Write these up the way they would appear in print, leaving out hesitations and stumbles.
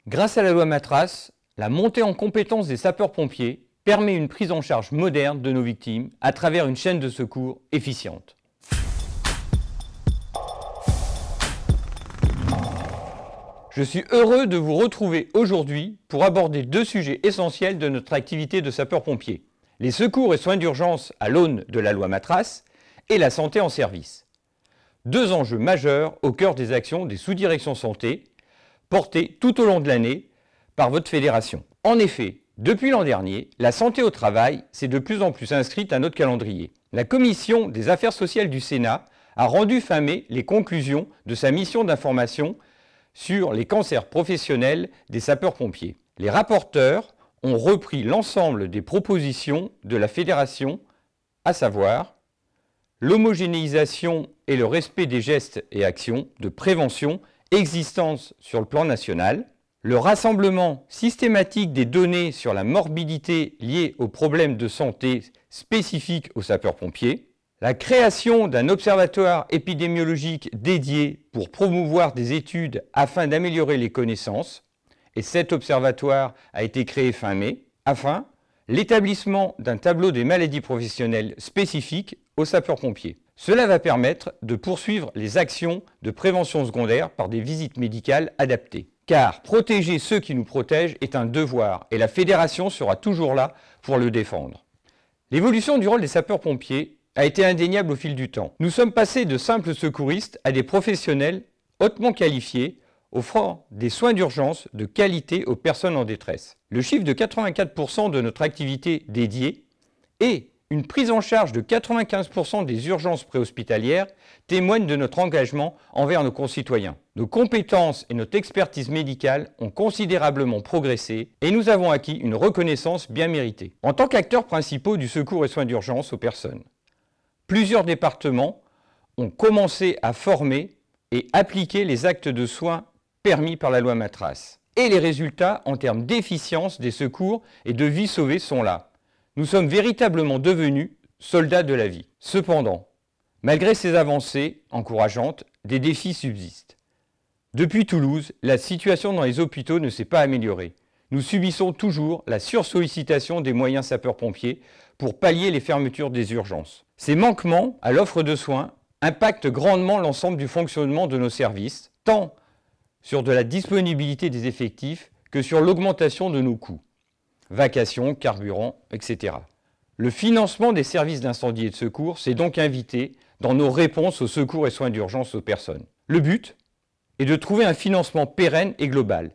Grâce à la loi Matras, la montée en compétence des sapeurs-pompiers permet une prise en charge moderne de nos victimes à travers une chaîne de secours efficiente. Je suis heureux de vous retrouver aujourd'hui pour aborder deux sujets essentiels de notre activité de sapeur-pompier. Les secours et soins d'urgence à l'aune de la loi Matras et la santé en service. Deux enjeux majeurs au cœur des actions des sous-directions santé, portées tout au long de l'année par votre fédération. En effet, depuis l'an dernier, la santé au travail s'est de plus en plus inscrite à notre calendrier. La Commission des affaires sociales du Sénat a rendu fin mai les conclusions de sa mission d'information sur les cancers professionnels des sapeurs-pompiers. Les rapporteurs ont repris l'ensemble des propositions de la fédération, à savoir l'homogénéisation et le respect des gestes et actions de prévention existants sur le plan national, le rassemblement systématique des données sur la morbidité liée aux problèmes de santé spécifiques aux sapeurs-pompiers, la création d'un observatoire épidémiologique dédié pour promouvoir des études afin d'améliorer les connaissances, et cet observatoire a été créé fin mai, enfin, l'établissement d'un tableau des maladies professionnelles spécifiques aux sapeurs-pompiers. Cela va permettre de poursuivre les actions de prévention secondaire par des visites médicales adaptées. Car protéger ceux qui nous protègent est un devoir et la fédération sera toujours là pour le défendre. L'évolution du rôle des sapeurs-pompiers a été indéniable au fil du temps. Nous sommes passés de simples secouristes à des professionnels hautement qualifiés, offrant des soins d'urgence de qualité aux personnes en détresse. Le chiffre de 84% de notre activité dédiée et une prise en charge de 95% des urgences préhospitalières témoignent de notre engagement envers nos concitoyens. Nos compétences et notre expertise médicale ont considérablement progressé et nous avons acquis une reconnaissance bien méritée. En tant qu'acteurs principaux du secours et soins d'urgence aux personnes, plusieurs départements ont commencé à former et appliquer les actes de soins permis par la loi Matras. Et les résultats en termes d'efficience des secours et de vies sauvées sont là. Nous sommes véritablement devenus soldats de la vie. Cependant, malgré ces avancées encourageantes, des défis subsistent. Depuis Toulouse, la situation dans les hôpitaux ne s'est pas améliorée. Nous subissons toujours la sursollicitation des moyens sapeurs-pompiers pour pallier les fermetures des urgences. Ces manquements à l'offre de soins impactent grandement l'ensemble du fonctionnement de nos services, tant sur de la disponibilité des effectifs que sur l'augmentation de nos coûts. Vacations, carburant, etc. Le financement des services d'incendie et de secours s'est donc invité dans nos réponses aux secours et soins d'urgence aux personnes. Le but est de trouver un financement pérenne et global.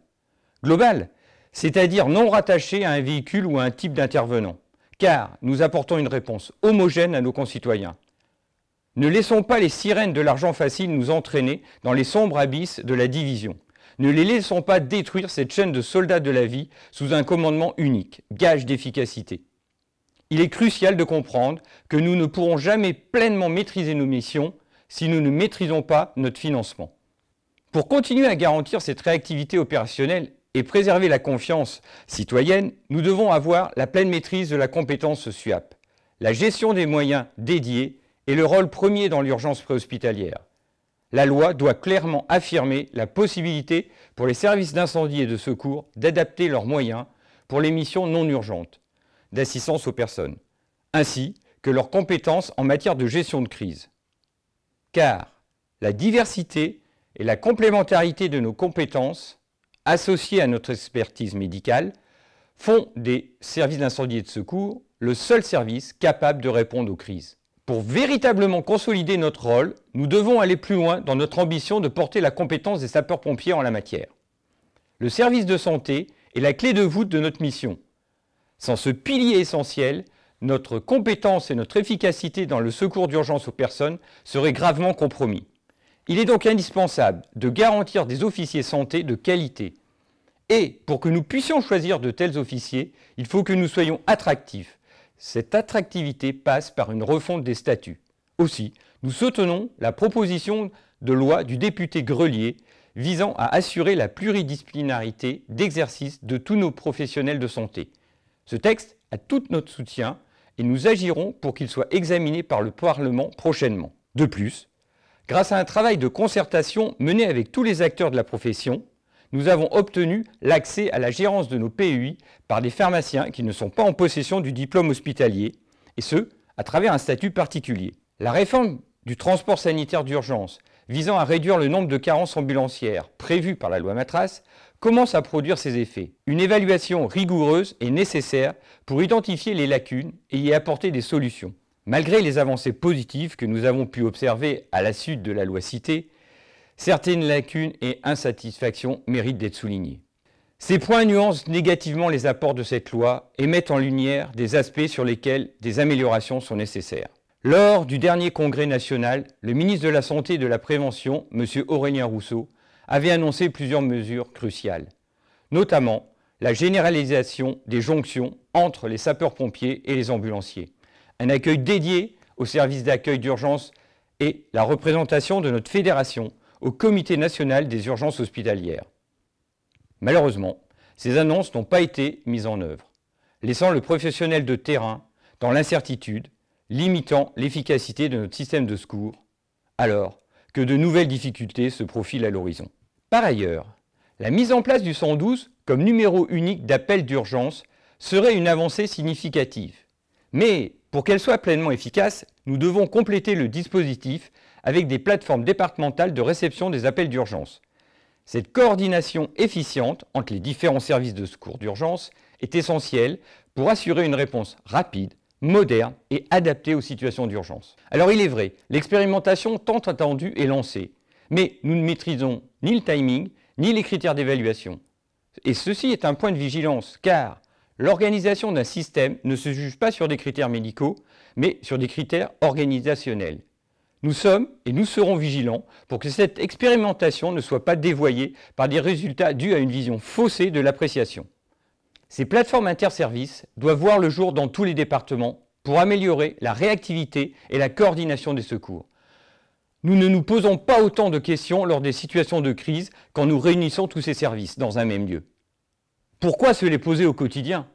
Global, c'est-à-dire non rattaché à un véhicule ou à un type d'intervenant, car nous apportons une réponse homogène à nos concitoyens. Ne laissons pas les sirènes de l'argent facile nous entraîner dans les sombres abysses de la division. Ne les laissons pas détruire cette chaîne de soldats de la vie sous un commandement unique, gage d'efficacité. Il est crucial de comprendre que nous ne pourrons jamais pleinement maîtriser nos missions si nous ne maîtrisons pas notre financement. Pour continuer à garantir cette réactivité opérationnelle et préserver la confiance citoyenne, nous devons avoir la pleine maîtrise de la compétence SUAP, la gestion des moyens dédiés et le rôle premier dans l'urgence préhospitalière. La loi doit clairement affirmer la possibilité pour les services d'incendie et de secours d'adapter leurs moyens pour les missions non urgentes d'assistance aux personnes, ainsi que leurs compétences en matière de gestion de crise. Car la diversité et la complémentarité de nos compétences, associées à notre expertise médicale, font des services d'incendie et de secours le seul service capable de répondre aux crises. Pour véritablement consolider notre rôle, nous devons aller plus loin dans notre ambition de porter la compétence des sapeurs-pompiers en la matière. Le service de santé est la clé de voûte de notre mission. Sans ce pilier essentiel, notre compétence et notre efficacité dans le secours d'urgence aux personnes seraient gravement compromis. Il est donc indispensable de garantir des officiers santé de qualité. Et pour que nous puissions choisir de tels officiers, il faut que nous soyons attractifs. Cette attractivité passe par une refonte des statuts. Aussi, nous soutenons la proposition de loi du député Grelier visant à assurer la pluridisciplinarité d'exercice de tous nos professionnels de santé. Ce texte a tout notre soutien et nous agirons pour qu'il soit examiné par le Parlement prochainement. De plus, grâce à un travail de concertation mené avec tous les acteurs de la profession, nous avons obtenu l'accès à la gérance de nos PUI par des pharmaciens qui ne sont pas en possession du diplôme hospitalier, et ce, à travers un statut particulier. La réforme du transport sanitaire d'urgence visant à réduire le nombre de carences ambulancières prévues par la loi Matras commence à produire ses effets. Une évaluation rigoureuse est nécessaire pour identifier les lacunes et y apporter des solutions. Malgré les avancées positives que nous avons pu observer à la suite de la loi citée, certaines lacunes et insatisfactions méritent d'être soulignées. Ces points nuancent négativement les apports de cette loi et mettent en lumière des aspects sur lesquels des améliorations sont nécessaires. Lors du dernier congrès national, le ministre de la Santé et de la Prévention, M. Aurélien Rousseau, avait annoncé plusieurs mesures cruciales, notamment la généralisation des jonctions entre les sapeurs-pompiers et les ambulanciers, un accueil dédié aux services d'accueil d'urgence et la représentation de notre fédération au Comité national des urgences hospitalières. Malheureusement, ces annonces n'ont pas été mises en œuvre, laissant le professionnel de terrain dans l'incertitude, limitant l'efficacité de notre système de secours, alors que de nouvelles difficultés se profilent à l'horizon. Par ailleurs, la mise en place du 112 comme numéro unique d'appel d'urgence serait une avancée significative. Mais pour qu'elle soit pleinement efficace, nous devons compléter le dispositif avec des plateformes départementales de réception des appels d'urgence. Cette coordination efficiente entre les différents services de secours d'urgence est essentielle pour assurer une réponse rapide, moderne et adaptée aux situations d'urgence. Alors il est vrai, l'expérimentation tant attendue est lancée, mais nous ne maîtrisons ni le timing, ni les critères d'évaluation. Et ceci est un point de vigilance, car l'organisation d'un système ne se juge pas sur des critères médicaux, mais sur des critères organisationnels. Nous sommes et nous serons vigilants pour que cette expérimentation ne soit pas dévoyée par des résultats dus à une vision faussée de l'appréciation. Ces plateformes interservices doivent voir le jour dans tous les départements pour améliorer la réactivité et la coordination des secours. Nous ne nous posons pas autant de questions lors des situations de crise quand nous réunissons tous ces services dans un même lieu. Pourquoi se les poser au quotidien ?